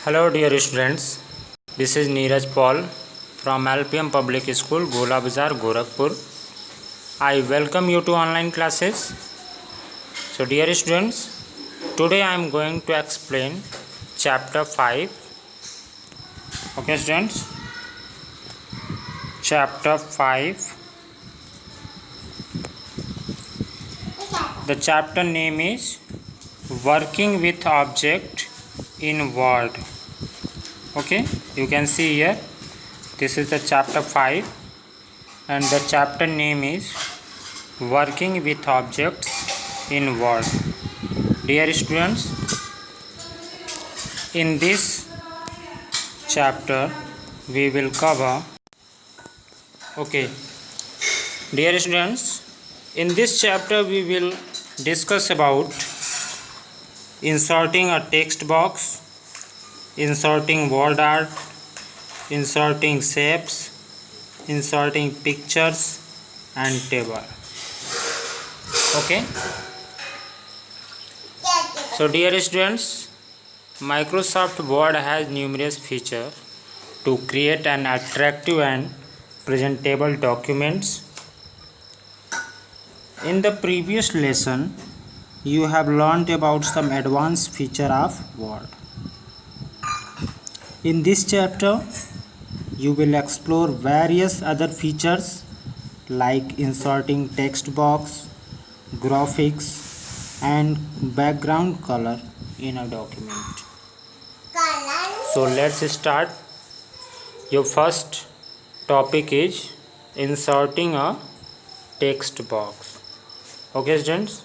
Hello dear students, this is Neeraj Paul from LPM Public School, Gola Bazar, Gorakhpur. I welcome you to online classes. So dear students, today I am going to explain chapter 5. Okay students, chapter 5. The chapter name is Working with Object in Word. Okay, you can see here, this is the chapter 5 and the chapter name is Working with Objects in Word. Dear students, in this chapter we will cover, okay, dear students, in this chapter we will discuss about inserting a text box, inserting word art, inserting shapes, inserting pictures and table. Okay, so dear students, Microsoft Word has numerous features to create an attractive and presentable documents. In the previous lesson you have learned about some advanced feature of Word. In this chapter you will explore various other features like inserting text box, graphics and background color in a document. So let's start. Your first topic is inserting a text box. Okay students,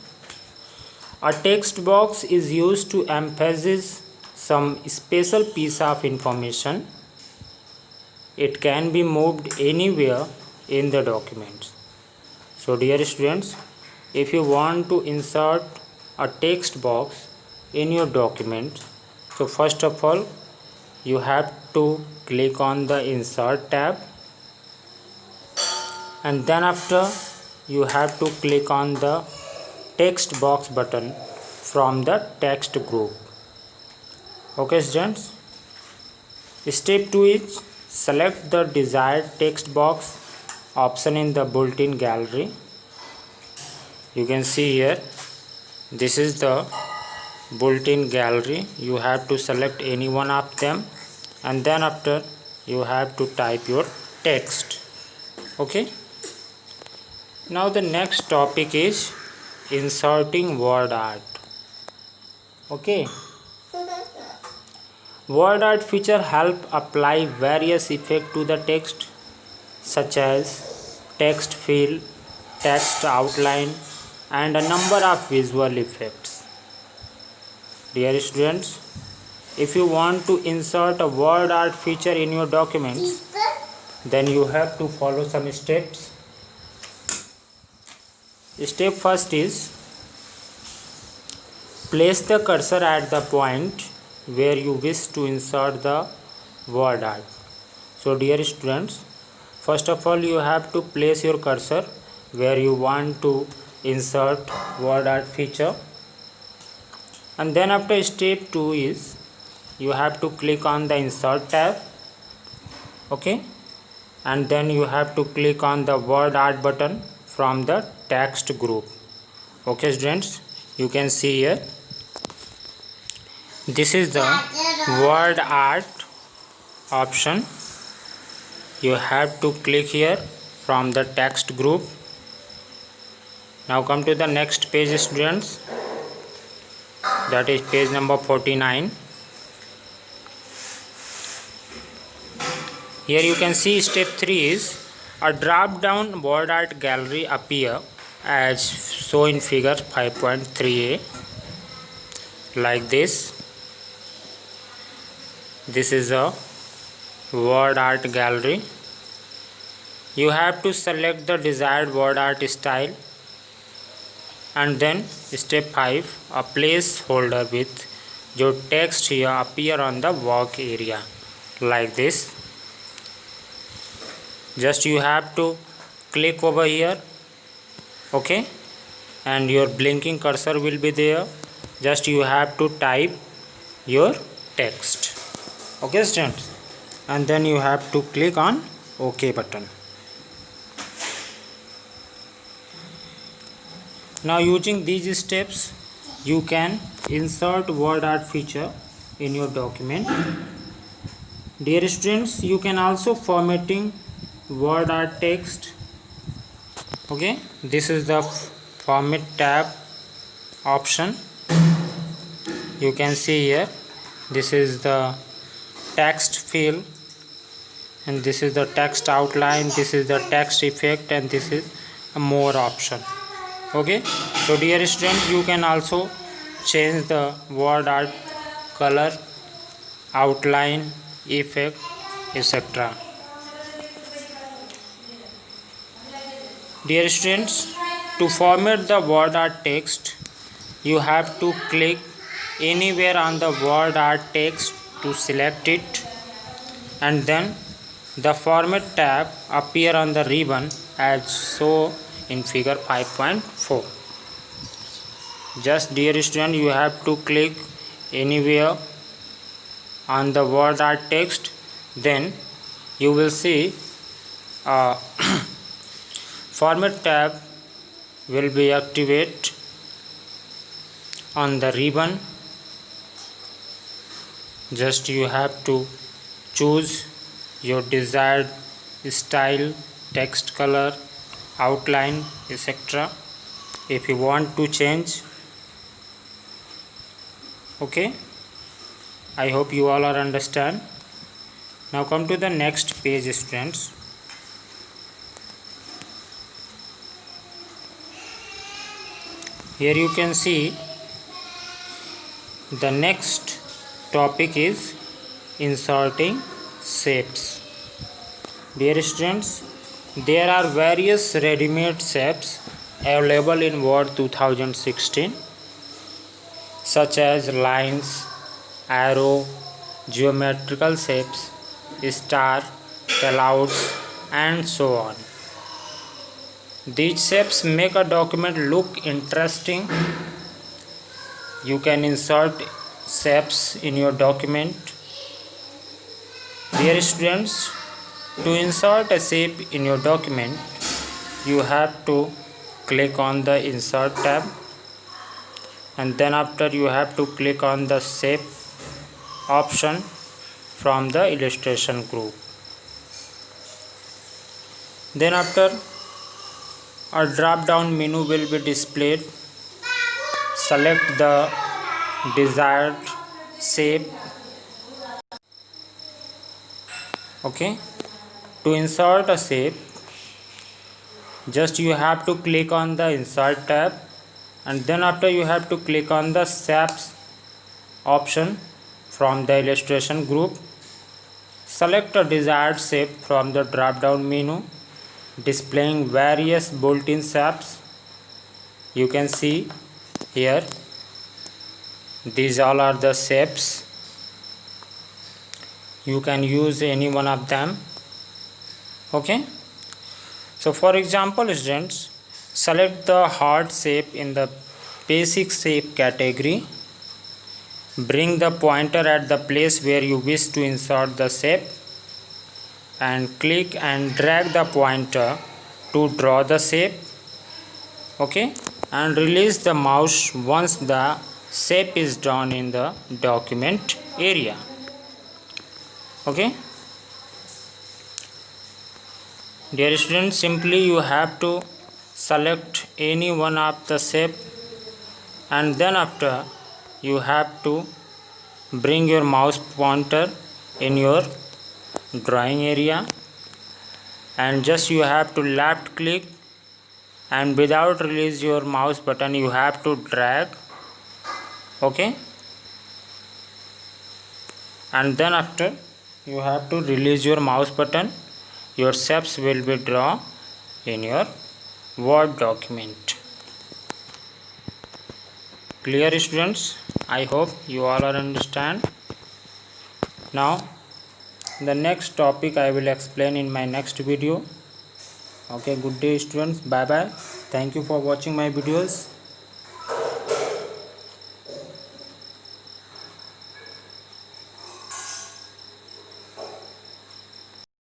a text box is used to emphasize some special piece of information. It can be moved anywhere in the document. So dear students, if you want to insert a text box in your document, so first of all you have to click on the insert tab, and then after you have to click on the text box button from the text group. Okay students, step 2 is select the desired text box option in the built-in gallery. You can see here, this is the built-in gallery. You have to select any one of them and then after you have to type your text. Okay, now the next topic is inserting word art. Okay, word art feature help apply various effects to the text such as text fill, text outline and a number of visual effects. Dear students, if you want to insert a word art feature in your documents, then you have to follow some steps. Step first is place the cursor at the point where you wish to insert the word art. So dear students, first of all you have to place your cursor where you want to insert word art feature, and then after step 2 is you have to click on the insert tab. Okay, and then you have to click on the word art button from the text group. Okay students, you can see here, this is the word art option. You have to click here from the text group. Now come to the next page students, that is page number 49. Here you can see step 3 is a drop down word art gallery appear as shown in figure 5.3a like this. This is a word art gallery. You have to select the desired word art style, and then step 5, a placeholder with your text here appear on the work area like this. Just you have to click over here, okay, and your blinking cursor will be there. Just you have to type your text. Okay students, and then you have to click on OK button. Now using these steps you can insert word art feature in your document. Dear students, you can also formatting word art text. Okay, this is the format tab option. You can see here, this is the text fill, and this is the text outline, this is the text effect, and this is a more option. Okay, so dear student, you can also change the word art color, outline, effect, etc. Dear students, to format the word art text, you have to click anywhere on the word art text to select it, and then the format tab appear on the ribbon as shown in figure 5.4. Just dear student, you have to click anywhere on the word art text, then you will see format tab will be activated on the ribbon. Just you have to choose your desired style, text color, outline, etc. if you want to change. Okay, I hope you all are understand. Now come to the next page students. Here you can see the next topic is inserting shapes. Dear students, there are various ready-made shapes available in Word 2016 such as lines, arrow, geometrical shapes, star, clouds, and so on. These shapes make a document look interesting. You can insert shapes in your document. Dear students, to insert a shape in your document, you have to click on the Insert tab, and then after you have to click on the Shape option from the illustration group. Then after, a drop down menu will be displayed. Select the desired shape. Okay, to insert a shape, just you have to click on the Insert tab, and then after you have to click on the Shapes option from the illustration group. Select a desired shape from the drop down menu displaying various built-in shapes. You can see here, these all are the shapes. You can use any one of them. Okay, so for example students, select the heart shape in the basic shape category. Bring the pointer at the place where you wish to insert the shape, and click and drag the pointer to draw the shape. Okay, and release the mouse once the shape is drawn in the document area. Okay, dear students, simply you have to select any one of the shape, and then after you have to bring your mouse pointer in your drawing area, and just you have to left click, and without release your mouse button you have to drag. Okay, and then after you have to release your mouse button, your shapes will be drawn in your Word document. Clear students? I hope you all are understand. Now the next topic I will explain in my next video. Okay, good day students. Bye bye. Thank you for watching my videos.